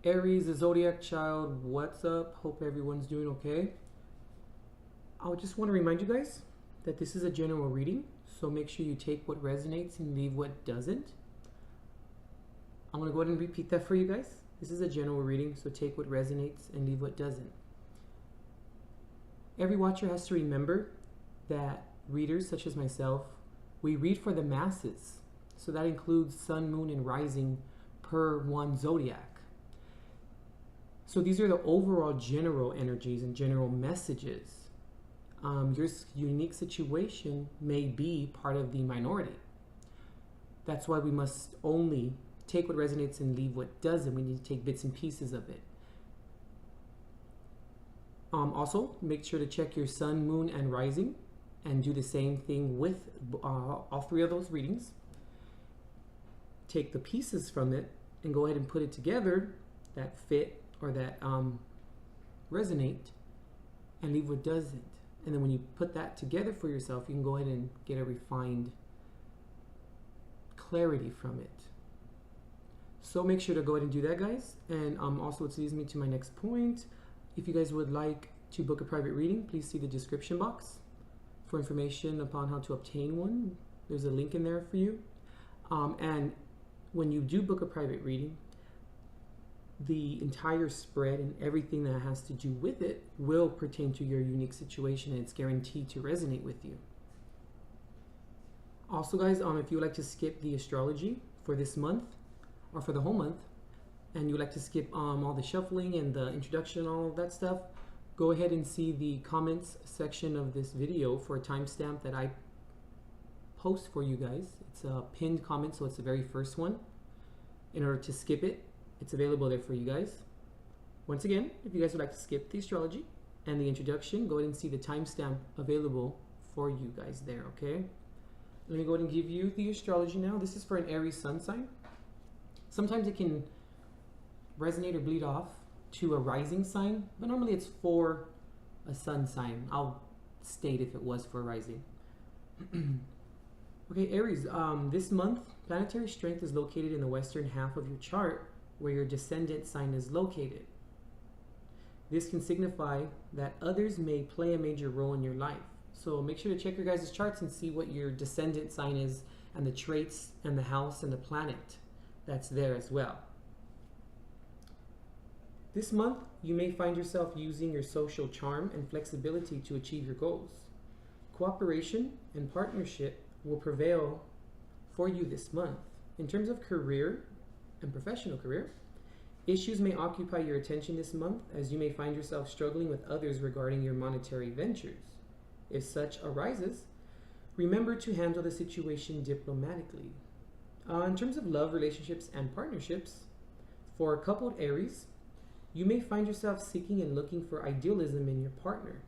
Aries, the zodiac child, what's up? Hope everyone's doing okay. I just want to remind you guys that this is a general reading, so make sure you take what resonates and leave what doesn't. I'm going to go ahead and repeat that for you guys. This is a general reading, so take what resonates and leave what doesn't. Every watcher has to remember that readers such as myself, we read for the masses. So that includes sun, moon, and rising per one zodiac. So these are the overall general energies and general messages. Your unique situation may be part of the minority. That's why we must only take what resonates and leave what doesn't. We need to take bits and pieces of it. Also, make sure to check your sun, moon, and rising and do the same thing with all three of those readings. Take the pieces from it and go ahead and put it together that fit or that resonate, and leave what doesn't. And then when you put that together for yourself, you can go ahead and get a refined clarity from it. So make sure to go ahead and do that, guys. And also it leads me to my next point. If you guys would like to book a private reading, please see the description box for information upon how to obtain one. There's a link in there for you. And when you do book a private reading, the entire spread and everything that has to do with it will pertain to your unique situation, and it's guaranteed to resonate with you. Also, guys, if you would like to skip the astrology for this month or for the whole month, and you would like to skip all the shuffling and the introduction and all of that stuff, go ahead and see the comments section of this video for a timestamp that I post for you guys. It's a pinned comment, so it's the very first one. In order to skip it, it's available there for you guys. Once again, if you guys would like to skip the astrology and the introduction, go ahead and see the timestamp available for you guys there, okay? Let me go ahead and give you the astrology now. This is for an Aries sun sign. Sometimes it can resonate or bleed off to a rising sign, but normally it's for a sun sign. I'll state if it was for a rising. Okay, Aries, this month, planetary strength is located in the western half of your chart, where your descendant sign is located. This can signify that others may play a major role in your life. So make sure to check your guys' charts and see what your descendant sign is and the traits and the house and the planet that's there as well. This month, you may find yourself using your social charm and flexibility to achieve your goals. Cooperation and partnership will prevail for you this month. In terms of career and professional career, issues may occupy your attention this month, as you may find yourself struggling with others regarding your monetary ventures. If such arises, remember to handle the situation diplomatically. In terms of love, relationships, and partnerships, for coupled Aries, you may find yourself seeking and looking for idealism in your partner.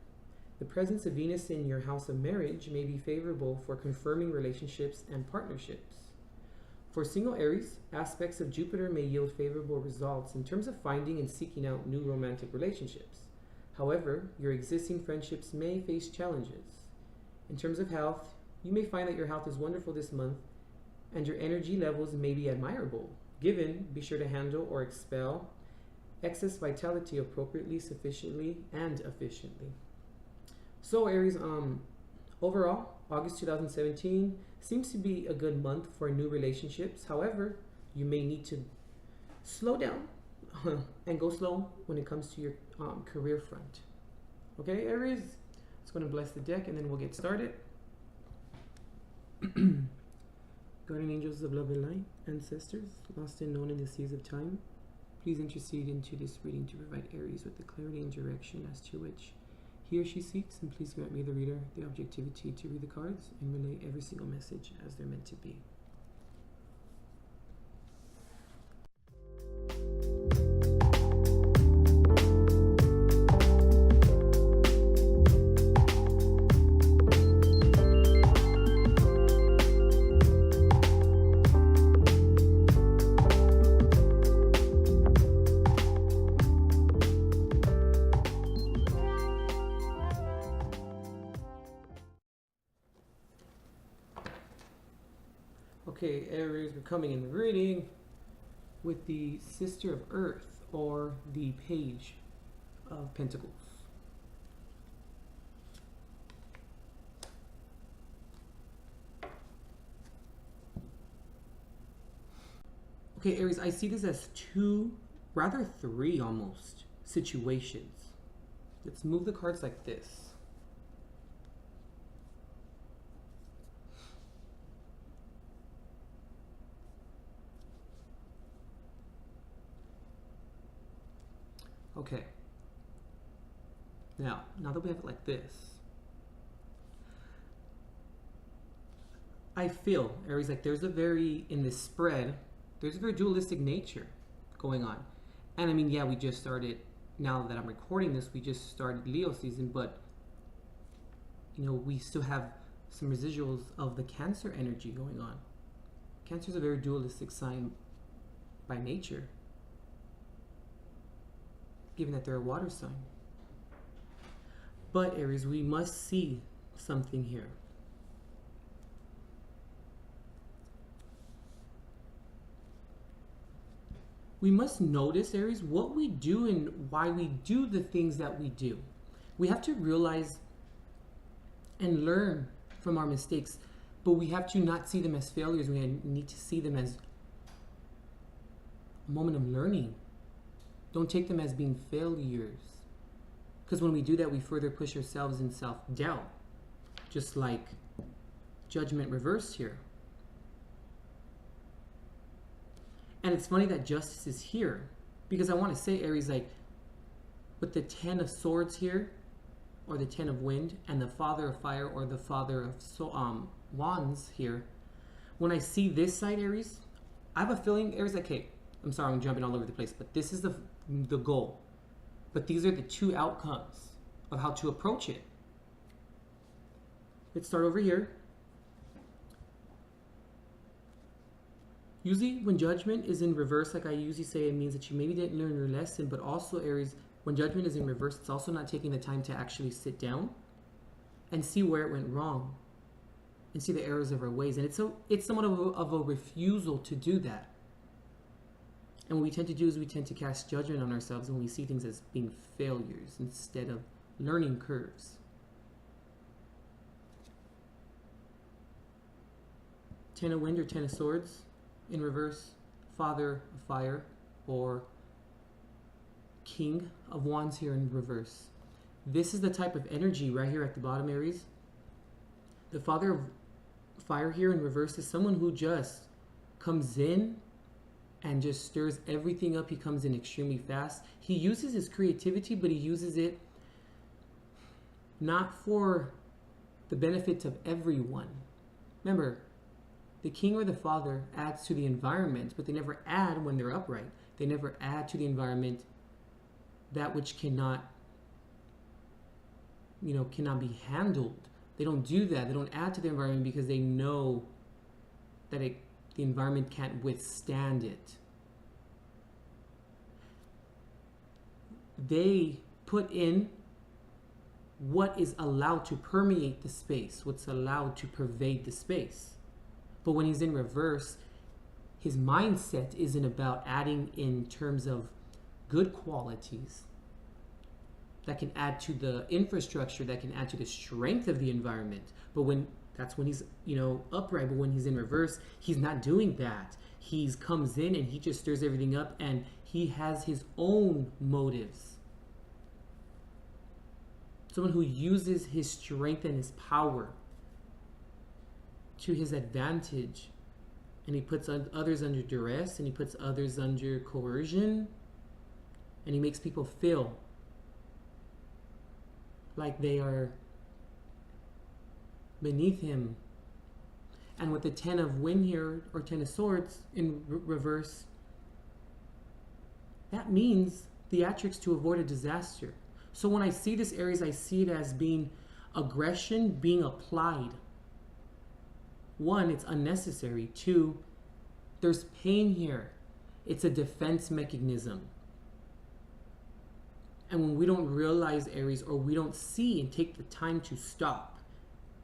The presence of Venus in your house of marriage may be favorable for confirming relationships and partnerships. For single Aries, aspects of Jupiter may yield favorable results in terms of finding and seeking out new romantic relationships. However, your existing friendships may face challenges. In terms of health, you may find that your health is wonderful this month, and your energy levels may be admirable. Given, be sure to handle or expel excess vitality appropriately, sufficiently, and efficiently. So Aries, overall, August 2017 seems to be a good month for new relationships. However, you may need to slow down and go slow when it comes to your career front. Okay, Aries, it's going to bless the deck and then we'll get started. Guardian angels of love and light, ancestors, lost and known in the seas of time, please intercede into this reading to provide Aries with the clarity and direction as to which he or she seeks, and please grant me, the reader, the objectivity to read the cards and relay every single message as they're meant to be. Okay, Aries, we're coming in the reading with the Sister of Earth, or the Page of Pentacles. Okay, Aries, I see this as two, rather three almost, situations. Let's move the cards like this. Okay. Now that we have it like this, I feel, Aries, like there's a very, in this spread, there's a very dualistic nature going on. And I mean, yeah, we just started, now that I'm recording this, we just started Leo season, but, you know, we still have some residuals of the Cancer energy going on. Cancer is a very dualistic sign by nature, given that they're a water sign. But Aries, we must see something here. We must notice, Aries, what we do and why we do the things that we do. We have to realize and learn from our mistakes, but we have to not see them as failures. We need to see them as a moment of learning. Don't take them as being failures. Because when we do that, we further push ourselves in self-doubt. Just like Judgment reversed here. And it's funny that Justice is here. Because I want to say, Aries, like, with the Ten of Swords here, or the Ten of Wind, and the Father of Fire, or the Father of Wands here, when I see this side, Aries, I have a feeling, Aries, like, okay, I'm sorry, I'm jumping all over the place, but this is the goal. But these are the two outcomes of how to approach it. Let's start over here. Usually when Judgment is in reverse, like I usually say, it means that you maybe didn't learn your lesson, but also, Aries, when Judgment is in reverse, it's also not taking the time to actually sit down and see where it went wrong and see the errors of our ways. And it's somewhat of a refusal to do that. And what we tend to do is we tend to cast judgment on ourselves when we see things as being failures instead of learning curves. Ten of Wind or Ten of Swords in reverse, Father of Fire, or King of Wands here in reverse. This is the type of energy right here at the bottom, Aries. The Father of Fire here in reverse is someone who just comes in and just stirs everything up. He comes in extremely fast. He uses his creativity, but he uses it not for the benefit of everyone. Remember, the King or the Father adds to the environment, but they never add when they're upright. They never add to the environment that which cannot, cannot be handled. They don't do that. They don't add to the environment because they know that the environment can't withstand it. They put in what is allowed to permeate the space, what's allowed to pervade the space. But when he's in reverse, his mindset isn't about adding in terms of good qualities that can add to the infrastructure, that can add to the strength of the environment. But that's when he's, upright. But when he's in reverse, he's not doing that. He comes in and he just stirs everything up, and he has his own motives. Someone who uses his strength and his power to his advantage, and he puts others under duress, and he puts others under coercion, and he makes people feel like they are beneath him. And with the Ten of Wind here, or Ten of Swords in reverse, that means theatrics to avoid a disaster. So when I see this, Aries, I see it as being aggression being applied. One, it's unnecessary. Two, there's pain here. It's a defense mechanism. And when we don't realize, Aries, or we don't see and take the time to stop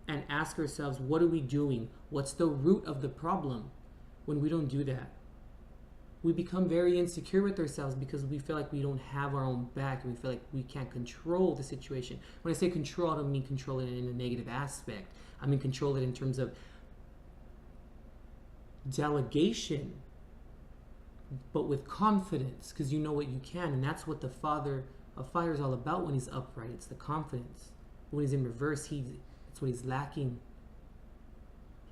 and ask ourselves, what are we doing? What's the root of the problem? When we don't do that, We become very insecure with ourselves because we feel like we don't have our own back, and we feel like we can't control the situation. When I say control, I don't mean control it in a negative aspect. I mean control it in terms of delegation, but with confidence, because you know what you can. And that's what the Father of Fire is all about when he's upright. It's the confidence. When he's in reverse, it's what he's lacking.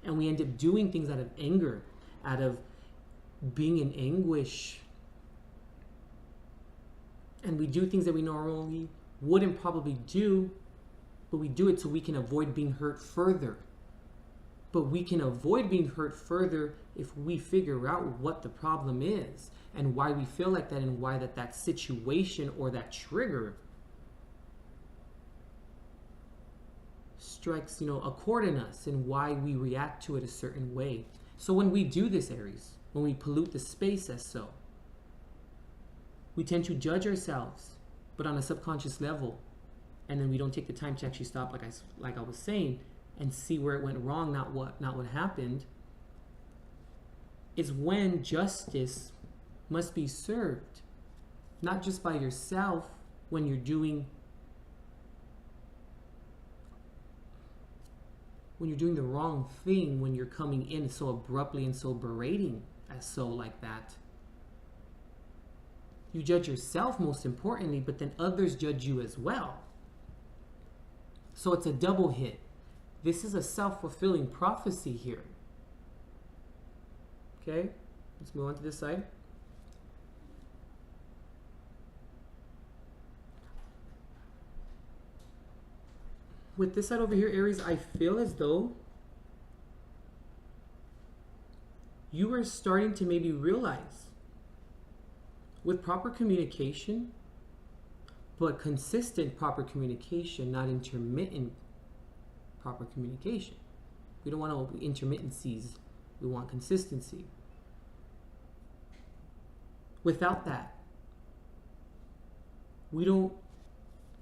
And we end up doing things out of anger, out of being in anguish, and we do things that we normally wouldn't probably do, but we do it so we can avoid being hurt further. But we can avoid being hurt further if we figure out what the problem is and why we feel like that, and why that situation or that trigger strikes, a chord in us, and why we react to it a certain way. So when we do this, Aries, when we pollute the space as so, we tend to judge ourselves, but on a subconscious level, and then we don't take the time to actually stop, like I was saying, and see where it went wrong, not what happened. Is when justice must be served, not just by yourself when you're doing the wrong thing, when you're coming in so abruptly and so berating as so like that. You judge yourself most importantly, but then others judge you as well. So it's a double hit. This is a self-fulfilling prophecy here. Okay, let's move on to this side. With this side over here, Aries, I feel as though you are starting to maybe realize, with proper communication, but consistent proper communication, not intermittent proper communication. We don't want intermittencies. We want consistency. Without that, we don't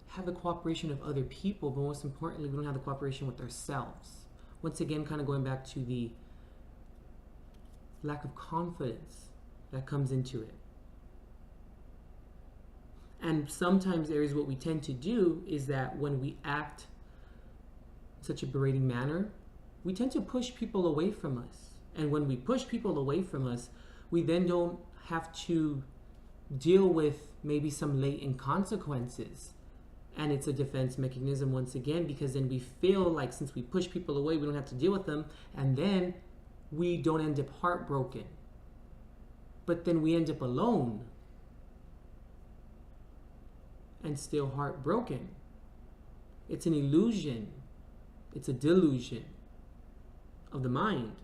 have the cooperation of other people, but most importantly, we don't have the cooperation with ourselves. Once again, kind of going back to the lack of confidence that comes into it. And sometimes, Aries, what we tend to do is that when we act in such a berating manner, we tend to push people away from us. And when we push people away from us, we then don't have to deal with maybe some latent consequences. And it's a defense mechanism once again, because then we feel like since we push people away, we don't have to deal with them. And then we don't end up heartbroken. But then we end up alone and still heartbroken. It's an illusion. It's a delusion of the mind.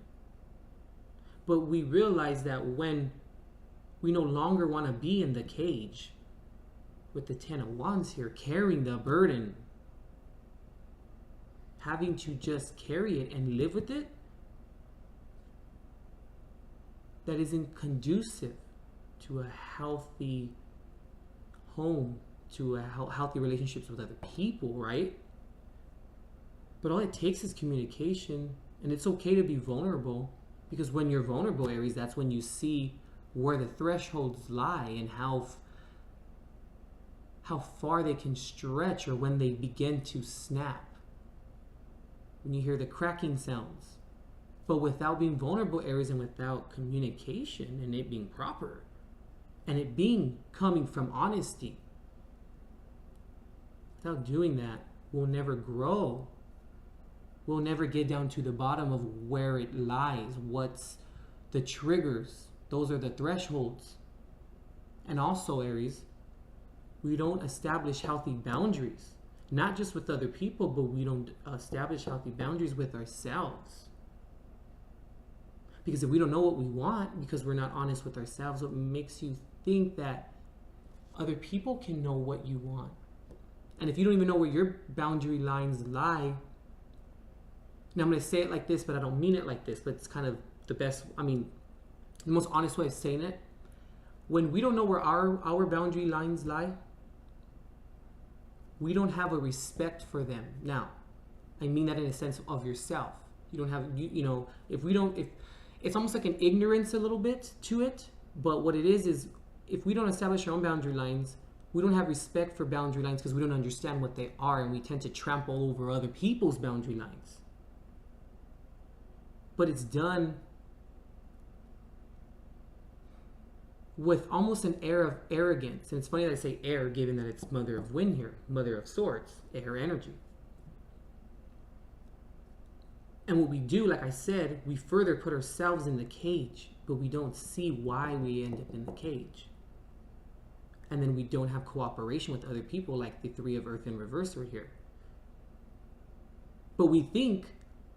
But we realize that when we no longer want to be in the cage with the Ten of Wands here, carrying the burden, having to just carry it and live with it, that isn't conducive to a healthy home, to a healthy relationships with other people, right? But all it takes is communication, and it's okay to be vulnerable, because when you're vulnerable, Aries, that's when you see where the thresholds lie and how far they can stretch, or when they begin to snap. When you hear the cracking sounds. But without being vulnerable, Aries, and without communication and it being proper, and it being coming from honesty, without doing that, we'll never grow. We'll never get down to the bottom of where it lies, what's the triggers. Those are the thresholds. And also, Aries, we don't establish healthy boundaries, not just with other people, but we don't establish healthy boundaries with ourselves. Because if we don't know what we want, because we're not honest with ourselves, what makes you think that other people can know what you want? And if you don't even know where your boundary lines lie, now I'm going to say it like this, but I don't mean it like this, but it's kind of the best, the most honest way of saying it. When we don't know where our boundary lines lie, we don't have a respect for them. Now, I mean that in a sense of yourself. You don't have, if it's almost like an ignorance a little bit to it, But what it is if we don't establish our own boundary lines, we don't have respect for boundary lines because we don't understand what they are, and we tend to trample over other people's boundary lines. But it's done with almost an air of arrogance. And it's funny that I say air, given that it's mother of wind here, mother of swords, air energy. And what we do, like I said, we further put ourselves in the cage, but we don't see why we end up in the cage. And then we don't have cooperation with other people, like the Three of Earth in reverse right here. But we think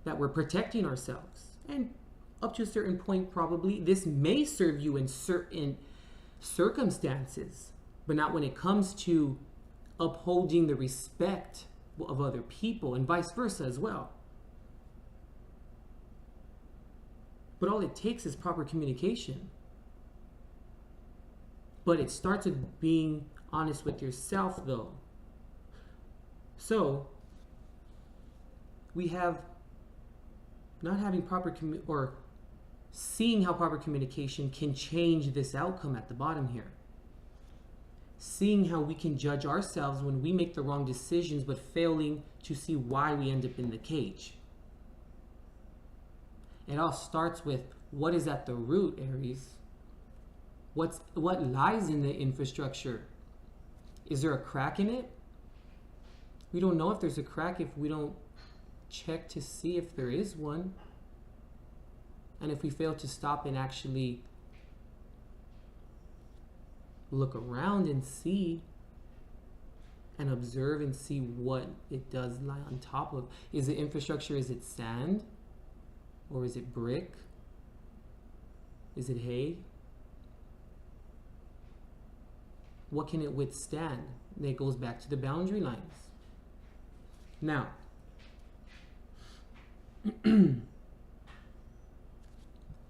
that we're protecting ourselves. And up to a certain point, probably, this may serve you in certain circumstances, but not when it comes to upholding the respect of other people, and vice versa as well. But all it takes is proper communication. But it starts with being honest with yourself, though. So, we have not having proper or seeing how proper communication can change this outcome at the bottom here. Seeing how we can judge ourselves when we make the wrong decisions, but failing to see why we end up in the cage. It all starts with what is at the root, Aries. What lies in the infrastructure? Is there a crack in it? We don't know if there's a crack if we don't check to see if there is one. And if we fail to stop and actually look around and see and observe and see what it does lie on top of. Is it infrastructure? Is it sand? Or is it brick? Is it hay? What can it withstand? And it goes back to the boundary lines. Now, the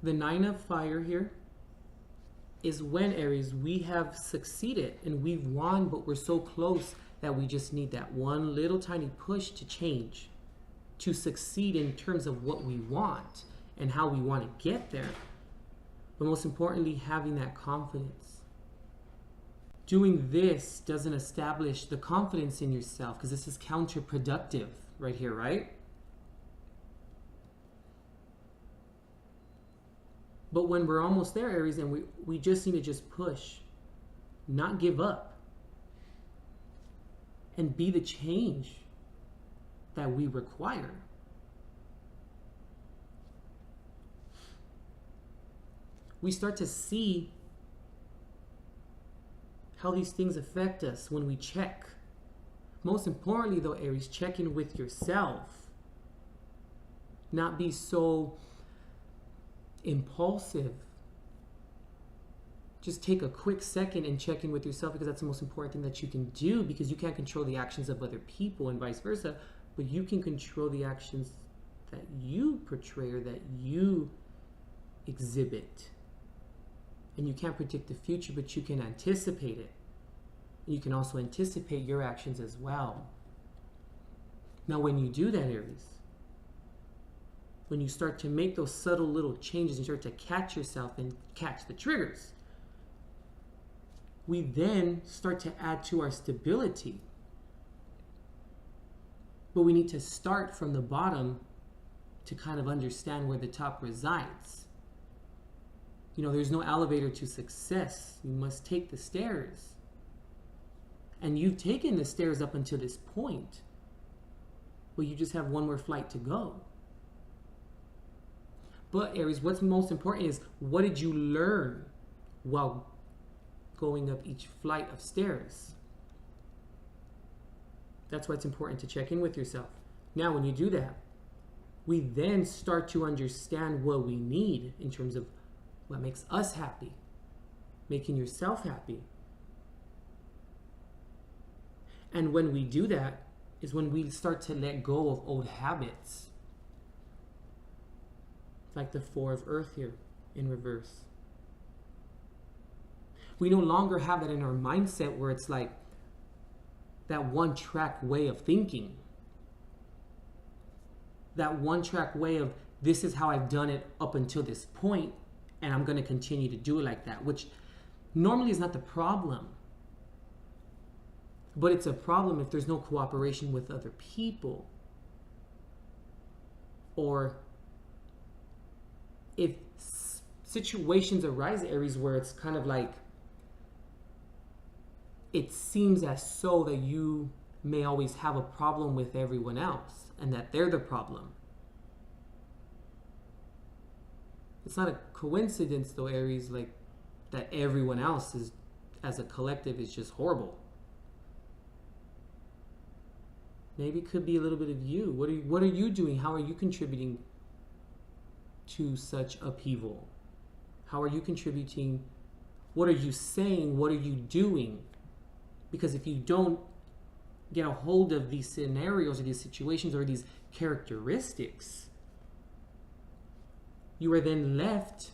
Nine of Fire here is when, Aries, we have succeeded and we've won, but we're so close that we just need that one little tiny push to change, to succeed in terms of what we want and how we want to get there. But most importantly, having that confidence. Doing this doesn't establish the confidence in yourself, because this is counterproductive right here, right? But when we're almost there, Aries, and we just need to just push, not give up, and be the change that we require. We start to see how these things affect us when we check. Most importantly, though, Aries, check in with yourself. Not be so impulsive. Just take a quick second and check in with yourself, because that's the most important thing that you can do, because you can't control the actions of other people and vice versa, but you can control the actions that you portray or that you exhibit. And you can't predict the future, but you can anticipate it. You can also anticipate your actions as well. Now, when you do that, Aries, when you start to make those subtle little changes and start to catch yourself and catch the triggers, we then start to add to our stability. But we need to start from the bottom to kind of understand where the top resides. You know, there's no elevator to success. You must take the stairs. And you've taken the stairs up until this point. Well, you just have one more flight to go. But Aries, what's most important is, what did you learn while going up each flight of stairs? That's why it's important to check in with yourself. Now, when you do that, we then start to understand what we need in terms of what makes us happy, making yourself happy. And when we do that is when we start to let go of old habits. Like the Four of Earth here in reverse. We no longer have that in our mindset where it's like that one-track way of thinking. That one-track way of, this is how I've done it up until this point, and I'm going to continue to do it like that, which normally is not the problem. But it's a problem if there's no cooperation with other people, or if situations arise, Aries, where it's kind of like it seems as though that you may always have a problem with everyone else and that they're the problem. It's not a coincidence though, Aries, like that everyone else is, as a collective, is just horrible. Maybe it could be a little bit of you. What are you doing? How are you contributing to such upheaval? How are you contributing? What are you saying? What are you doing? Because if you don't get a hold of these scenarios or these situations or these characteristics, you are then left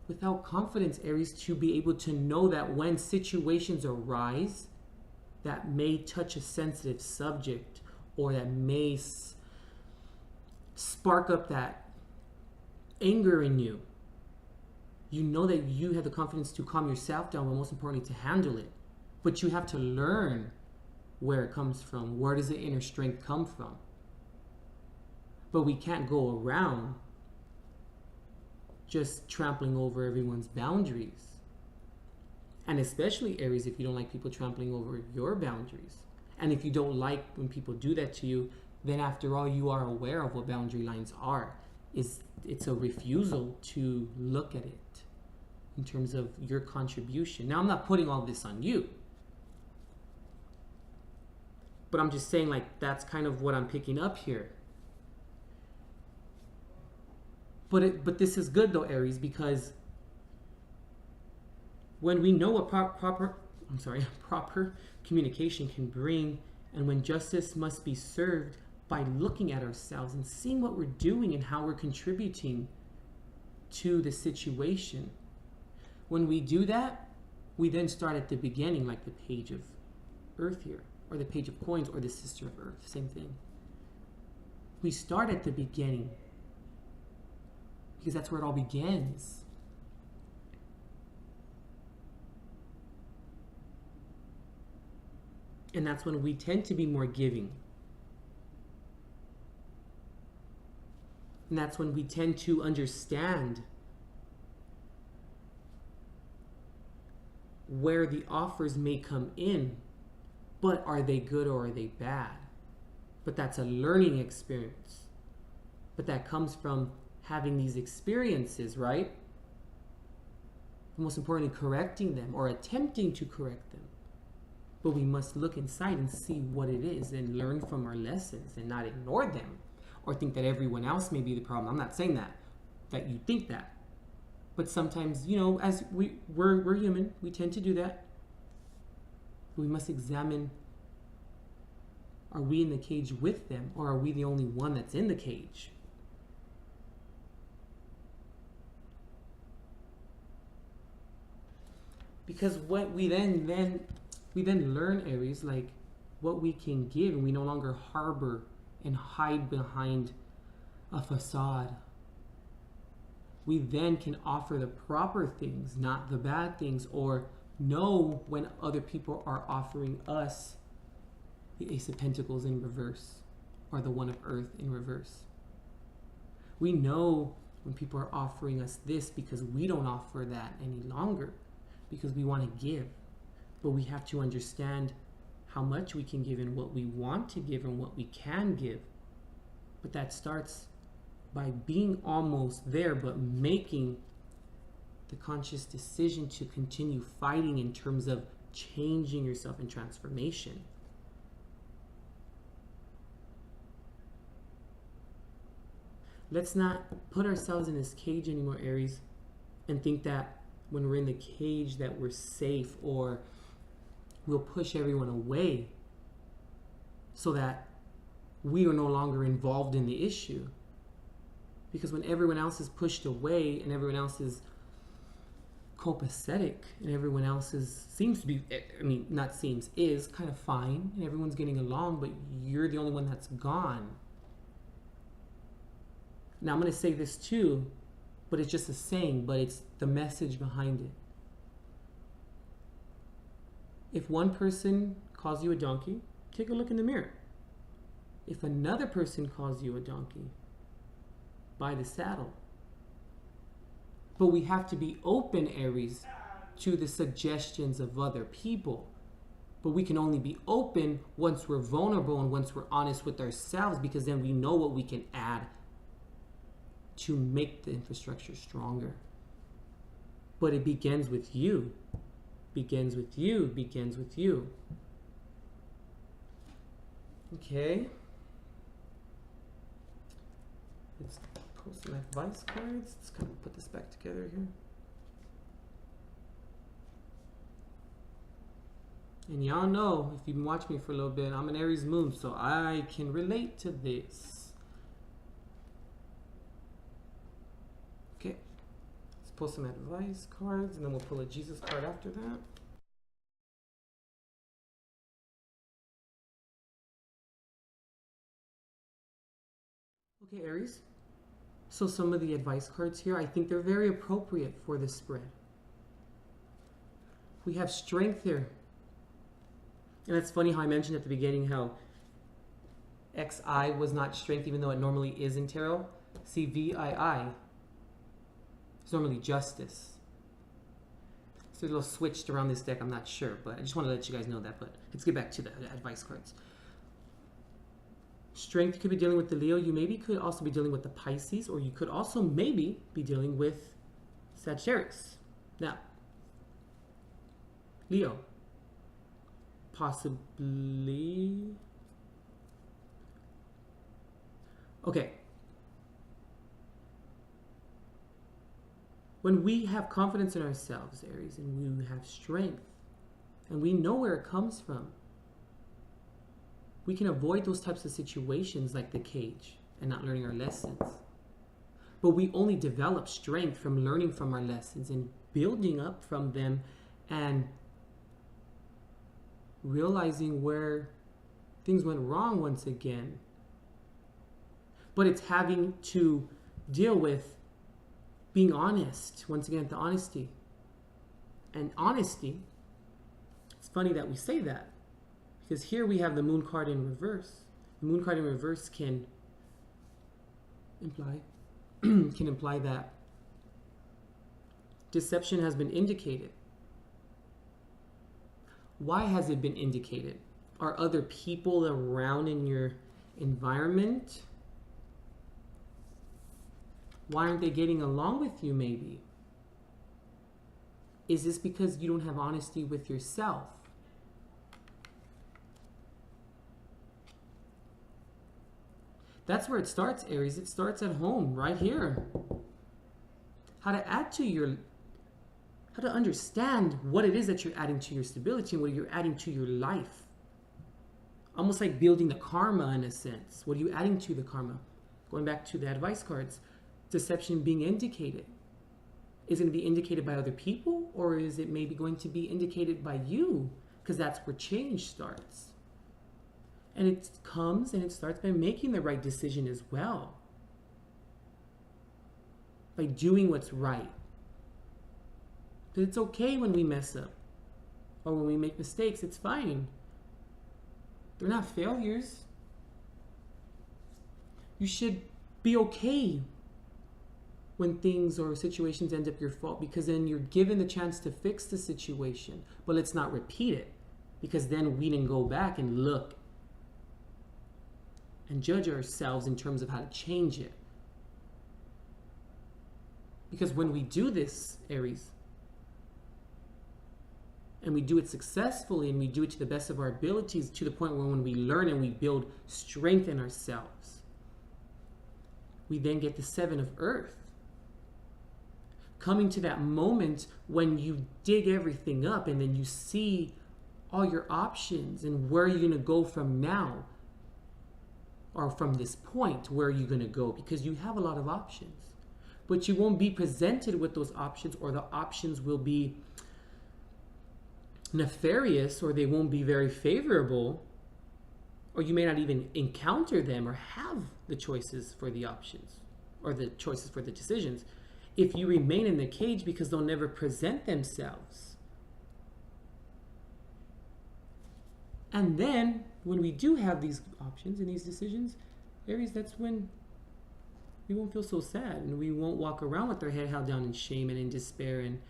without confidence, Aries, to be able to know that when situations arise that may touch a sensitive subject or that may spark up that anger in you, you know that you have the confidence to calm yourself down, but most importantly to handle it. But you have to learn where it comes from. Where does the inner strength come from? But we can't go around just trampling over everyone's boundaries. And especially, Aries, if you don't like people trampling over your boundaries. And if you don't like when people do that to you, then after all, you are aware of what boundary lines are. It's a refusal to look at it in terms of your contribution. Now, I'm not putting all this on you, but I'm just saying, like, that's kind of what I'm picking up here. But this is good though, Aries, because when we know what proper communication can bring, and when justice must be served by looking at ourselves and seeing what we're doing and how we're contributing to the situation. When we do that, we then start at the beginning, like the page of Earth here, or the page of coins, or the sister of Earth, same thing. We start at the beginning because that's where it all begins. And that's when we tend to be more giving. And that's when we tend to understand where the offers may come in, but are they good or are they bad? But that's a learning experience. But that comes from having these experiences, right? And most importantly, correcting them or attempting to correct them. But we must look inside and see what it is and learn from our lessons and not ignore them or think that everyone else may be the problem. I'm not saying that you think that. But sometimes, you know, as we're human, we tend to do that. We must examine, are we in the cage with them, or are we the only one that's in the cage? Because what we then learn, Aries, like what we can give, and we no longer harbor and hide behind a facade. We then can offer the proper things, not the bad things, or know when other people are offering us the Ace of Pentacles in reverse, or the One of Earth in reverse. We know when people are offering us this because we don't offer that any longer, because we want to give. But we have to understand how much we can give and what we want to give and what we can give. But that starts by being almost there, but making the conscious decision to continue fighting in terms of changing yourself in transformation. Let's not put ourselves in this cage anymore, Aries, and think that when we're in the cage that we're safe, or we'll push everyone away so that we are no longer involved in the issue. Because when everyone else is pushed away and everyone else is copacetic and everyone else seems to be, is kind of fine and everyone's getting along, but you're the only one that's gone. Now I'm going to say this too, but it's just a saying, but it's the message behind it. If one person calls you a donkey, take a look in the mirror. If another person calls you a donkey, buy the saddle. But we have to be open, Aries, to the suggestions of other people. But we can only be open once we're vulnerable and once we're honest with ourselves, because then we know what we can add to make the infrastructure stronger. But it begins with you. Begins with you. Begins with you. Okay. Let's post some advice cards. Let's kind of put this back together here. And y'all know, if you've been watching me for a little bit, I'm an Aries moon, so I can relate to this. Okay. Let's pull some advice cards, and then we'll pull a Jesus card after that. Okay, Aries. So some of the advice cards here, I think they're very appropriate for this spread. We have strength here. And it's funny how I mentioned at the beginning how XI was not strength, even though it normally is in tarot. See, VII is normally justice. So a little switched around this deck, I'm not sure, but I just want to let you guys know that. But let's get back to the advice cards. Strength, you could be dealing with the Leo. You maybe could also be dealing with the Pisces, or you could also maybe be dealing with Sagittarius. Now, Leo. Possibly. Okay. When we have confidence in ourselves, Aries, and we have strength, and we know where it comes from, we can avoid those types of situations like the cage and not learning our lessons. But we only develop strength from learning from our lessons and building up from them and realizing where things went wrong once again. But it's having to deal with being honest, once again, the honesty. And honesty, it's funny that we say that, because here we have the moon card in reverse. The moon card in reverse can imply that deception has been indicated. Why has it been indicated? Are other people around in your environment? Why aren't they getting along with you maybe? Is this because you don't have honesty with yourself? That's where it starts, Aries. It starts at home, right here. How to understand what it is that you're adding to your stability and what you're adding to your life. Almost like building the karma in a sense. What are you adding to the karma? Going back to the advice cards, deception being indicated. Is it going to be indicated by other people, or is it maybe going to be indicated by you? Because that's where change starts. And it comes and it starts by making the right decision as well. By doing what's right. But it's okay when we mess up. Or when we make mistakes, it's fine. They're not failures. You should be okay when things or situations end up your fault, because then you're given the chance to fix the situation. But let's not repeat it, because then we didn't go back and look and judge ourselves in terms of how to change it. Because when we do this, Aries, and we do it successfully and we do it to the best of our abilities, to the point where when we learn and we build strength in ourselves, we then get the Seven of Earth. Coming to that moment when you dig everything up and then you see all your options and where you're going to go from now, or from this point, where you're going to go, because you have a lot of options. But you won't be presented with those options, or the options will be nefarious, or they won't be very favorable, or you may not even encounter them or have the choices for the options or the choices for the decisions. if you remain in the cage, because they'll never present themselves. And then when we do have these options and these decisions, Aries, that's when we won't feel so sad, and we won't walk around with our head held down in shame and in despair and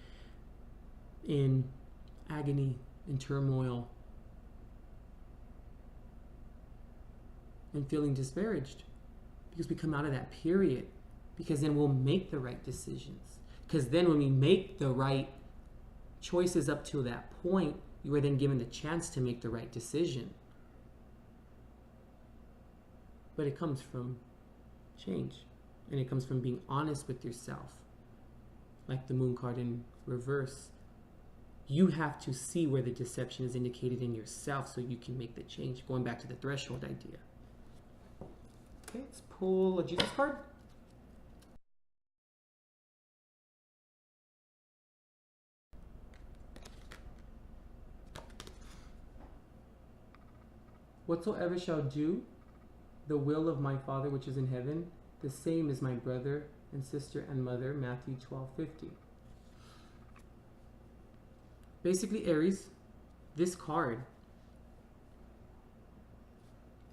in agony and turmoil and feeling disparaged, because we come out of that period, because then we'll make the right decisions. Because then when we make the right choices up to that point, you are then given the chance to make the right decision. But it comes from change, and it comes from being honest with yourself. Like the moon card in reverse, you have to see where the deception is indicated in yourself so you can make the change, going back to the threshold idea. Okay, let's pull a Jesus card. Whatsoever shall do the will of my Father which is in heaven, the same is my brother and sister and mother. Matthew 12:50. Basically, Aries, this card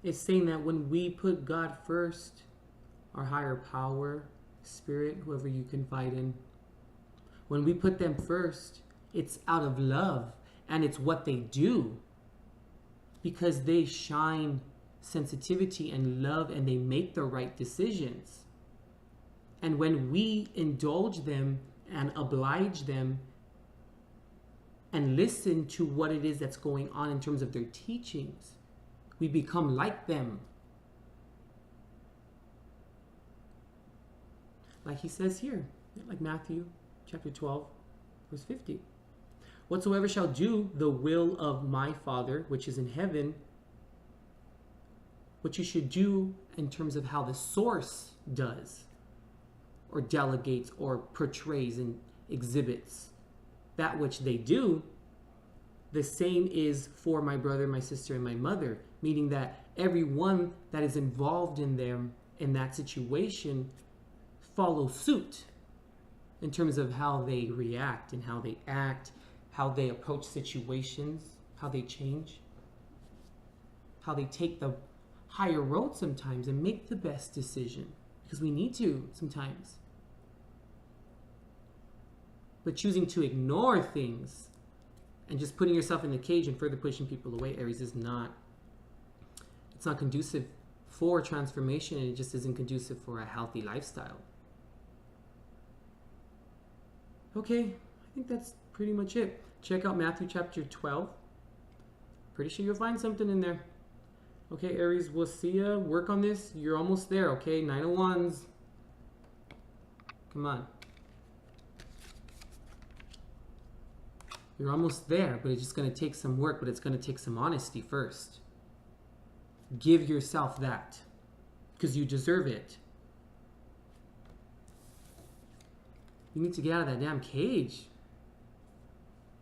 is saying that when we put God first, our higher power, spirit, whoever you confide in, when we put them first, it's out of love, and it's what they do, because they shine sensitivity and love, and they make the right decisions. And when we indulge them and oblige them and listen to what it is that's going on in terms of their teachings, we become like them. Like he says here, like Matthew chapter 12, verse 50. Whatsoever shall do the will of my Father which is in heaven, what you should do in terms of how the source does, or delegates, or portrays and exhibits that which they do, the same is for my brother, my sister, and my mother. Meaning that everyone that is involved in them in that situation follows suit in terms of how they react and how they act, how they approach situations, how they change, how they take the higher road sometimes and make the best decision, because we need to sometimes. But choosing to ignore things and just putting yourself in the cage and further pushing people away, Aries, is not, it's not conducive for transformation, and it just isn't conducive for a healthy lifestyle. Okay, I think that's pretty much it. Check out Matthew chapter 12. Pretty sure you'll find something in there. Okay, Aries, we'll see ya. Work on this. You're almost there, okay? 9 of Wands. Come on. You're almost there, but it's just going to take some work, but it's going to take some honesty first. Give yourself that, because you deserve it. You need to get out of that damn cage.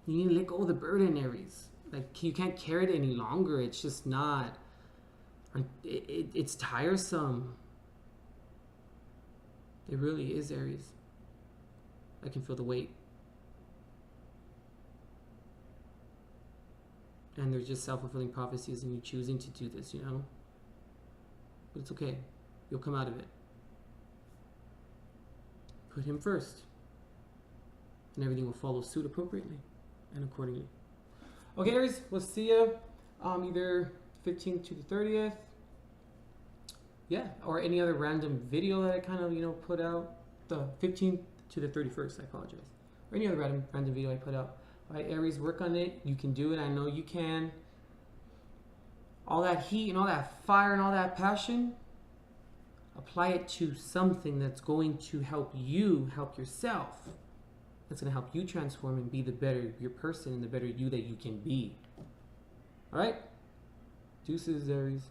You need to let go of the burden, Aries. Like, you can't carry it any longer. It's just not... It's tiresome. It really is, Aries. I can feel the weight. And there's just self-fulfilling prophecies in you choosing to do this, you know? But it's okay. You'll come out of it. Put him first. And everything will follow suit appropriately and accordingly. Okay, Aries, we'll see you either 15th to the 30th. Yeah, or any other random video that I kind of, you know, put out. The 15th to the 31st, I apologize. Or any other random video I put out. All right, Aries, work on it. You can do it. I know you can. All that heat and all that fire and all that passion, apply it to something that's going to help you help yourself. That's going to help you transform and be the better your person and the better you that you can be. All right? Deuces, Aries.